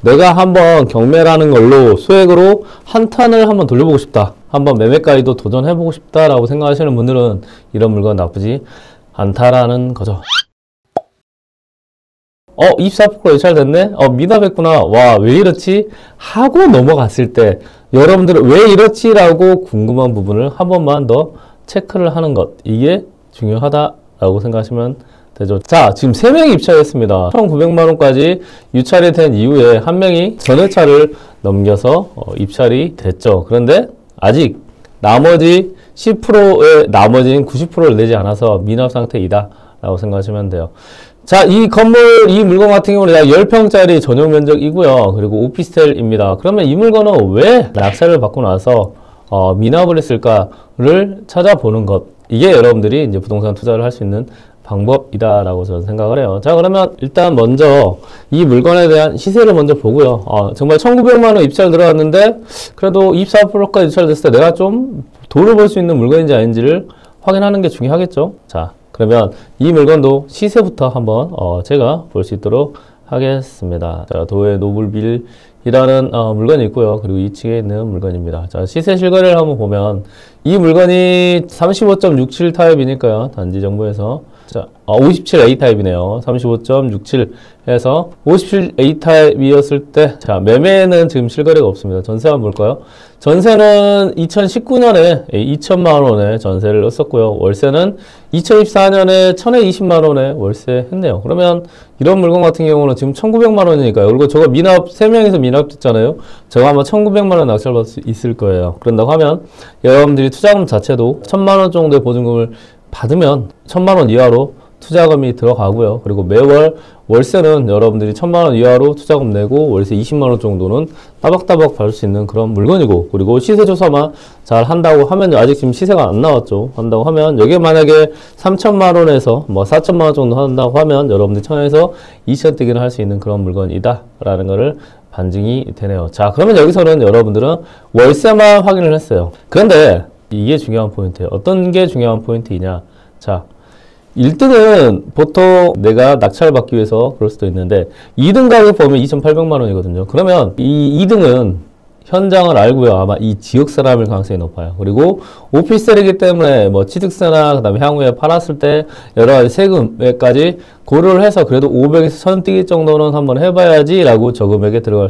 내가 한번 경매라는 걸로 소액으로 한 탄을 한번 돌려보고 싶다. 한번 매매가에도 도전해보고 싶다라고 생각하시는 분들은 이런 물건 나쁘지 않다라는 거죠. 24% 예찰됐네? 미납했구나. 와, 왜 이렇지? 하고 넘어갔을 때 여러분들은 왜 이렇지? 라고 궁금한 부분을 한 번만 더 체크를 하는 것. 이게 중요하다라고 생각하시면 되죠. 자, 지금 3명이 입찰했습니다. 1,900만원까지 유찰이 된 이후에 한 명이 전회차를 넘겨서 입찰이 됐죠. 그런데 아직 나머지 10%의 나머지는 90%를 내지 않아서 미납 상태이다 라고 생각하시면 돼요. 자, 이 건물, 이 물건 같은 경우는 약 10평짜리 전용 면적이고요. 그리고 오피스텔입니다. 그러면 이 물건은 왜 낙찰을 받고 나서 미납을 했을까를 찾아보는 것. 이게 여러분들이 이제 부동산 투자를 할 수 있는 방법이다라고 저는 생각을 해요. 자, 그러면 일단 먼저 이 물건에 대한 시세를 먼저 보고요. 정말 1,900만원 입찰 들어갔는데 그래도 24%까지 입찰됐을 때 내가 좀 돈을 벌 수 있는 물건인지 아닌지를 확인하는 게 중요하겠죠. 자, 그러면 이 물건도 시세부터 한번 제가 볼 수 있도록 하겠습니다. 자, 도의 노블빌이라는 물건이 있고요. 그리고 2층에 있는 물건입니다. 자, 시세 실거래를 한번 보면 이 물건이 35.67 타입이니까요. 단지 정보에서 자, 57A 타입이네요. 35.67에서 57A 타입이었을 때, 자, 매매는 지금 실거래가 없습니다. 전세 한번 볼까요? 전세는 2019년에 2천만원에 전세를 했었고요. 월세는 2024년에 1,020만원에 월세 했네요. 그러면 이런 물건 같은 경우는 지금 1,900만원이니까요. 그리고 저거 미납, 3명이서 미납됐잖아요. 저거 아마 1,900만원 낙찰받을 수 있을 거예요. 그런다고 하면 여러분들이 투자금 자체도 1,000만원 정도의 보증금을 받으면 1,000만원 이하로 투자금이 들어가고요. 그리고 매월 월세는 여러분들이 1,000만원 이하로 투자금 내고 월세 20만원 정도는 따박따박 받을 수 있는 그런 물건이고, 그리고 시세조사만 잘 한다고 하면, 아직 지금 시세가 안 나왔죠. 한다고 하면 여기에 만약에 3천만원에서 뭐 4천만원 정도 한다고 하면 여러분들이 1,000에서 2천 뛰기를 할 수 있는 그런 물건이다 라는 거를 반증이 되네요. 자, 그러면 여기서는 여러분들은 월세만 확인을 했어요. 그런데 이게 중요한 포인트예요. 어떤 게 중요한 포인트이냐. 자, 1등은 보통 내가 낙찰받기 위해서 그럴 수도 있는데 2등 가격 보면 2,800만 원이거든요. 그러면 이 2등은 현장을 알고요. 아마 이 지역 사람일 가능성이 높아요. 그리고 오피스텔이기 때문에 뭐 취득세나 그다음에 향후에 팔았을 때 여러 가지 세금까지 고려를 해서 그래도 500에서 1,000 뛰기 정도는 한번 해봐야지 라고 저금액에 들어갈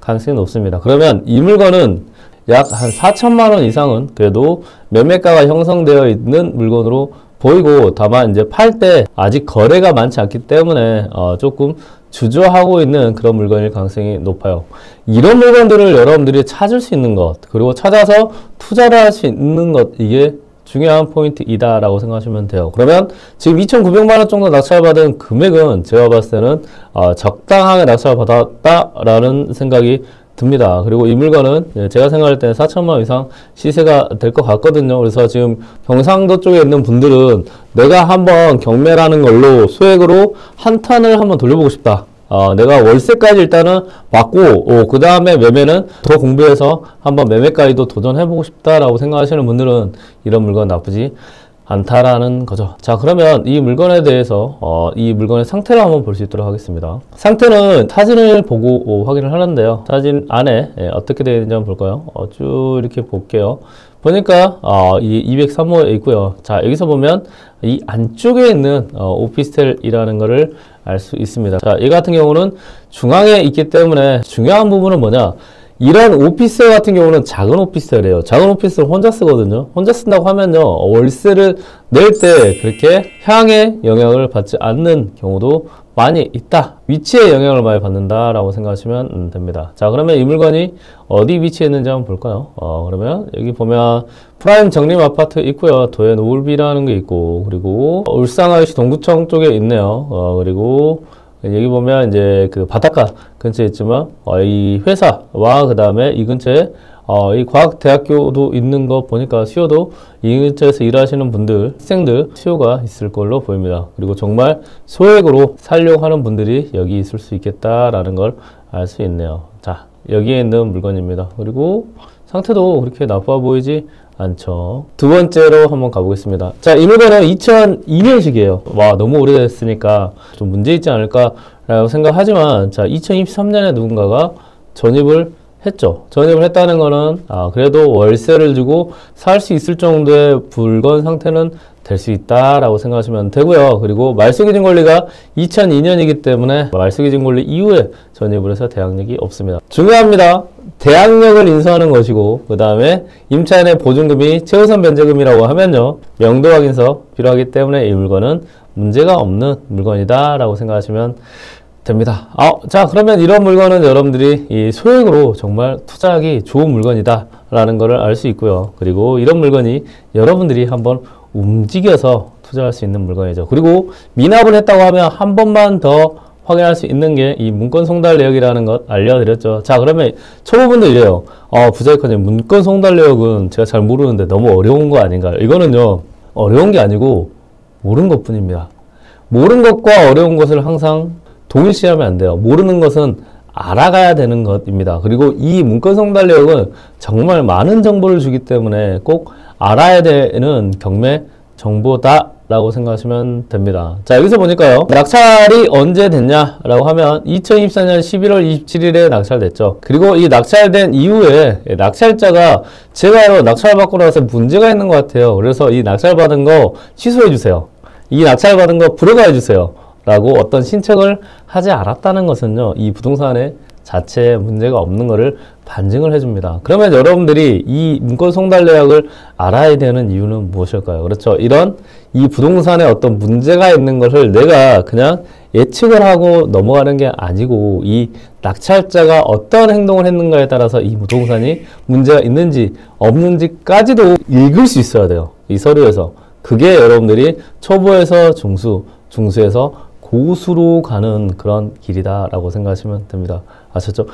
가능성이 높습니다. 그러면 이 물건은 약 한 4천만 원 이상은 그래도 매매가가 형성되어 있는 물건으로 보이고, 다만 이제 팔 때 아직 거래가 많지 않기 때문에 조금 주저하고 있는 그런 물건일 가능성이 높아요. 이런 물건들을 여러분들이 찾을 수 있는 것, 그리고 찾아서 투자를 할 수 있는 것, 이게 중요한 포인트이다 라고 생각하시면 돼요. 그러면 지금 2,900만 원 정도 낙찰받은 금액은 제가 봤을 때는 적당하게 낙찰받았다라는 생각이 듭니다. 그리고 이 물건은 제가 생각할 때는 4천만 원 이상 시세가 될 것 같거든요. 그래서 지금 경상도 쪽에 있는 분들은 내가 한번 경매라는 걸로 소액으로 한 탄을 한번 돌려보고 싶다. 내가 월세까지 일단은 받고 그 다음에 매매는 더 공부해서 한번 매매까지도 도전해보고 싶다라고 생각하시는 분들은 이런 물건 나쁘지 않다라는 거죠. 자, 그러면 이 물건에 대해서 이 물건의 상태를 한번 볼 수 있도록 하겠습니다. 상태는 사진을 보고 확인을 하는데요. 사진 안에 어떻게 되어 있는지 한번 볼까요? 쭉 이렇게 볼게요. 보니까 이 203호에 있고요. 자, 여기서 보면 이 안쪽에 있는 오피스텔이라는 거를 알 수 있습니다. 자, 이 같은 경우는 중앙에 있기 때문에 중요한 부분은 뭐냐, 이런 오피스텔 같은 경우는 작은 오피스텔이에요. 작은 오피스텔 혼자 쓰거든요. 혼자 쓴다고 하면요, 월세를 낼 때 그렇게 향에 영향을 받지 않는 경우도 많이 있다. 위치에 영향을 많이 받는다라고 생각하시면 됩니다. 자, 그러면 이 물건이 어디 위치에 있는지 한번 볼까요? 그러면 여기 보면 프라임 정림 아파트 있고요. 도의 노을비라는 게 있고, 그리고 울산IC 동구청 쪽에 있네요. 그리고 여기 보면 이제 그 바닷가 근처에 있지만 이 회사와 그 다음에 이 근처에 이 과학대학교도 있는 거 보니까 수요도 이 근처에서 일하시는 분들, 학생들 수요가 있을 걸로 보입니다. 그리고 정말 소액으로 살려고 하는 분들이 여기 있을 수 있겠다라는 걸 알 수 있네요. 자, 여기에 있는 물건입니다. 그리고 상태도 그렇게 나빠 보이지 않죠. 두 번째로 한번 가보겠습니다. 자, 이 물건은 2002년식이에요. 와, 너무 오래됐으니까 좀 문제 있지 않을까라고 생각하지만, 자, 2023년에 누군가가 전입을 했죠. 전입을 했다는 거는 그래도 월세를 주고 살 수 있을 정도의 물건 상태는 될 수 있다라고 생각하시면 되고요. 그리고 말소기준 권리가 2002년이기 때문에 말소기준 권리 이후에 전입을 해서 대항력이 없습니다. 중요합니다. 대항력을 인수하는 것이고, 그 다음에 임차인의 보증금이 최우선 변제금이라고 하면요, 명도 확인서 필요하기 때문에 이 물건은 문제가 없는 물건이다 라고 생각하시면 됩니다. 자, 그러면 이런 물건은 여러분들이 이 소액으로 정말 투자하기 좋은 물건이다 라는 것을 알 수 있고요. 그리고 이런 물건이 여러분들이 한번 움직여서 투자할 수 있는 물건이죠. 그리고 미납을 했다고 하면 한 번만 더 확인할 수 있는 게 이 문건 송달 내역이라는 것 알려드렸죠. 자, 그러면 초보분들 이래요. 부자이커님, 문건 송달 내역은 제가 잘 모르는데 너무 어려운 거 아닌가요? 이거는요, 어려운 게 아니고 모르는 것 뿐입니다. 모르는 것과 어려운 것을 항상 동일시하면 안 돼요. 모르는 것은 알아가야 되는 것입니다. 그리고 이 문건 송달 내역은 정말 많은 정보를 주기 때문에 꼭 알아야 되는 경매 정보다 라고 생각하시면 됩니다. 자, 여기서 보니까요, 낙찰이 언제 됐냐라고 하면 2024년 11월 27일에 낙찰됐죠. 그리고 이 낙찰된 이후에 낙찰자가 제가요, 낙찰받고 나서 문제가 있는 것 같아요. 그래서 이 낙찰받은 거 취소해 주세요. 이 낙찰받은 거 불허가해 주세요 라고 어떤 신청을 하지 않았다는 것은요, 이 부동산에 자체에 문제가 없는 것을 반증을 해줍니다. 그러면 여러분들이 이 문건 송달 내역을 알아야 되는 이유는 무엇일까요? 그렇죠. 이 부동산에 어떤 문제가 있는 것을 내가 그냥 예측을 하고 넘어가는 게 아니고, 이 낙찰자가 어떤 행동을 했는가에 따라서 이 부동산이 문제가 있는지 없는지까지도 읽을 수 있어야 돼요. 이 서류에서. 그게 여러분들이 초보에서 중수, 중수에서 고수로 가는 그런 길이다라고 생각하시면 됩니다. 아셨죠?